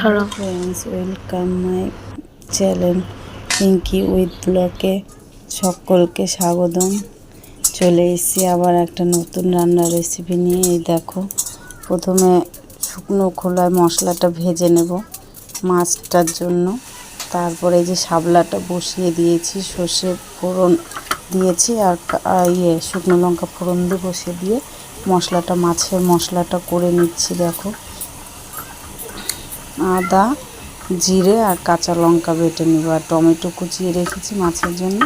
Hello friends, welcome my channel Pinky with ব্লগে সকলকে স্বাগতম। চলে এসেছি আবার একটা নতুন রান্নার রেসিপি নিয়ে। এই দেখো, প্রথমে শুকনো খোলায় মশলাটা ভেজে নেব মাছটার জন্য। তারপরে এই যে শাবলাটা বসিয়ে দিয়েছি, সর্ষে ফোড়ন দিয়েছি আর শুকনো লঙ্কা ফোড়ন দিয়ে বসিয়ে দিয়ে মাছের মশলাটা করে নিচ্ছি। দেখো, আদা, জিরে আর কাঁচা লঙ্কা বেটে নিব, আর টমেটো কুচিয়ে রেখেছি মাছের জন্য।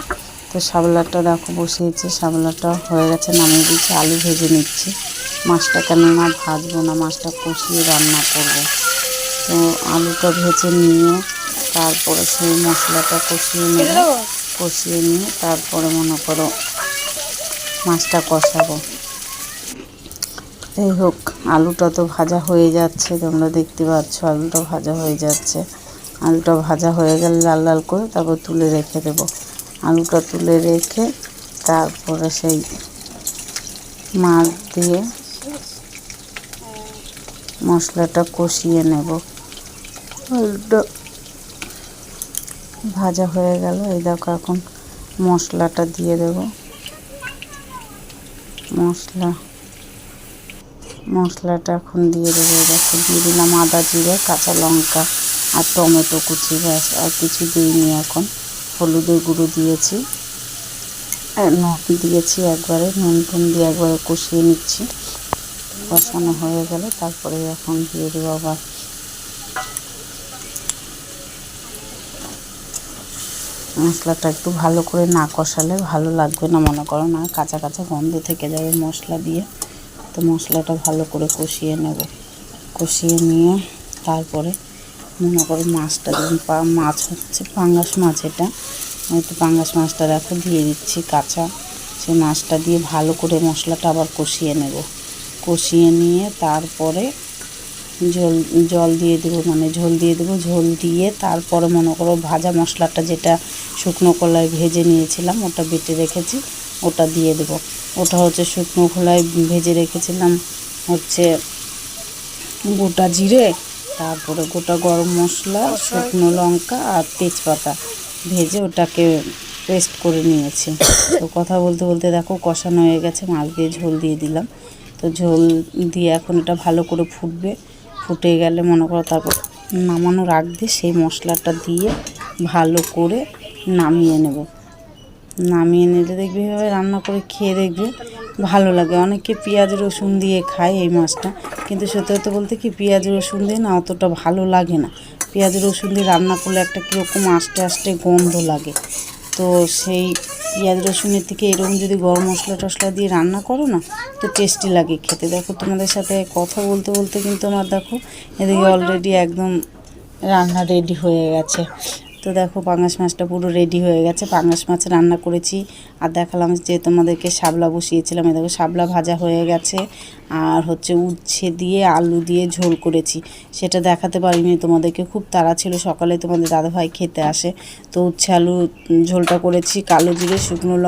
তো শাবলাটা দেখো বসিয়েছি, শাবলাটা হয়ে গেছে, নামিয়ে দিচ্ছি। আলু ভেজে নিচ্ছি, মাছটা কেননা ভাজবো না, মাছটা কষিয়ে রান্না করব। তো আলুটা ভেজে নিয়ে তারপরে সেই মশলাটা কষিয়ে নেব, কষিয়ে নিয়ে তারপরে মনে করো মাছটা কষাবো। যাই হোক, আলুটা তো ভাজা হয়ে যাচ্ছে, তোমরা দেখতে পাচ্ছ আলুটা ভাজা হয়ে যাচ্ছে। আলুটা ভাজা হয়ে গেলে লাল লাল করে তারপর তুলে রেখে দেবো। আলুটা তুলে রেখে তারপরে সেই মাছ দিয়ে মশলাটা কষিয়ে নেব। আলুটা ভাজা হয়ে গেল, এই দেখো এখন মশলাটা দিয়ে দেব। মশলাটা এখন দিয়ে দেবো। দেখো, দিয়ে দিলাম আদা, জিরে, কাঁচা লঙ্কা আর টমেটো কুচি, ব্যাস, আর কিছু দিইনি। এখন হলুদের গুঁড়ো দিয়েছি, নুন দিয়েছি, একবারে নুন দিয়ে একবারে কষিয়ে নিচ্ছি। কষানো হয়ে গেলে তারপরে এখন দিয়ে দেবো আবার মশলাটা। একটু ভালো করে না কষালে ভালো লাগবে না, মনে করো না, কাঁচা কাঁচা গন্ধ থেকে যাবে মশলা দিয়ে। তো মশলাটা ভালো করে কষিয়ে নেব। কষিয়ে নিয়ে তারপরে মনে করো মাছটা, মাছ হচ্ছে পাঙ্গাস মাছ, এটা তো পাঙ্গাস মাছটা দেখো দিয়ে দিচ্ছি কাঁচা। সেই মাছটা দিয়ে ভালো করে মশলাটা আবার কষিয়ে নেব। কষিয়ে নিয়ে তারপরে জল দিয়ে দেবো, মানে ঝোল দিয়ে দেবো। ঝোল দিয়ে তারপরে মনে করো ভাজা মশলাটা, যেটা শুকনো কলায় ভেজে নিয়েছিলাম, ওটা বেটে রেখেছি, ওটা দিয়ে দেবো। ওটা হচ্ছে শুকনো খোলায় ভেজে রেখেছিলাম, হচ্ছে গোটা জিরে, তারপরে গোটা গরম মশলা, শুকনো লঙ্কা আর তেজপাতা ভেজে ওটাকে পেস্ট করে নিয়েছি। তো কথা বলতে বলতে দেখো কষানো হয়ে গেছে, মাছ দিয়ে ঝোল দিয়ে দিলাম। তো ঝোল দিয়ে এখন এটা ভালো করে ফুটবে। ফুটে গেলে মনে করো তারপর নামানোর আগ দিয়ে সেই মশলাটা দিয়ে ভালো করে নামিয়ে নেব। নামিয়ে নিলে দেখবে এভাবে রান্না করে খেয়ে দেখবে ভালো লাগে। অনেকে পেঁয়াজ রসুন দিয়ে খায় এই মাছটা, কিন্তু সত্যি কথা বলতে কি, পেঁয়াজ রসুন দিয়ে না অতটা ভালো লাগে না। পেঁয়াজ রসুন দিয়ে রান্না করলে একটা কীরকম আস্তে আস্তে গন্ধ লাগে। তো সেই পেঁয়াজ রসুনের থেকে এরকম যদি গরম মশলা টশলা দিয়ে রান্না করো না, তো টেস্টি লাগে খেতে। দেখো, তোমাদের সাথে কথা বলতে বলতে কিন্তু আমার দেখো এদিকে অলরেডি একদম রান্না রেডি হয়ে গেছে। তো দেখো পাঙ্গাস মাছটা পুরো রেডি হয়ে গেছে। পাঙ্গাস মাছ রান্না করেছি, আর দেখালাম যে তোমাদেরকে শাবলা বসিয়েছিলাম। এই দেখো শাবলা ভাজা হয়ে গেছে, আর হচ্ছে উচ্ছে দিয়ে আলু দিয়ে ঝোল করেছি, সেটা দেখাতে পারিনি তোমাদেরকে, খুব তাড়া ছিল, সকালে তোমাদের দাদাভাই খেতে আসে। তো উচ্ছে আলু ঝোলটা করেছি, কালো জিরে, শুকনো লঙ্কা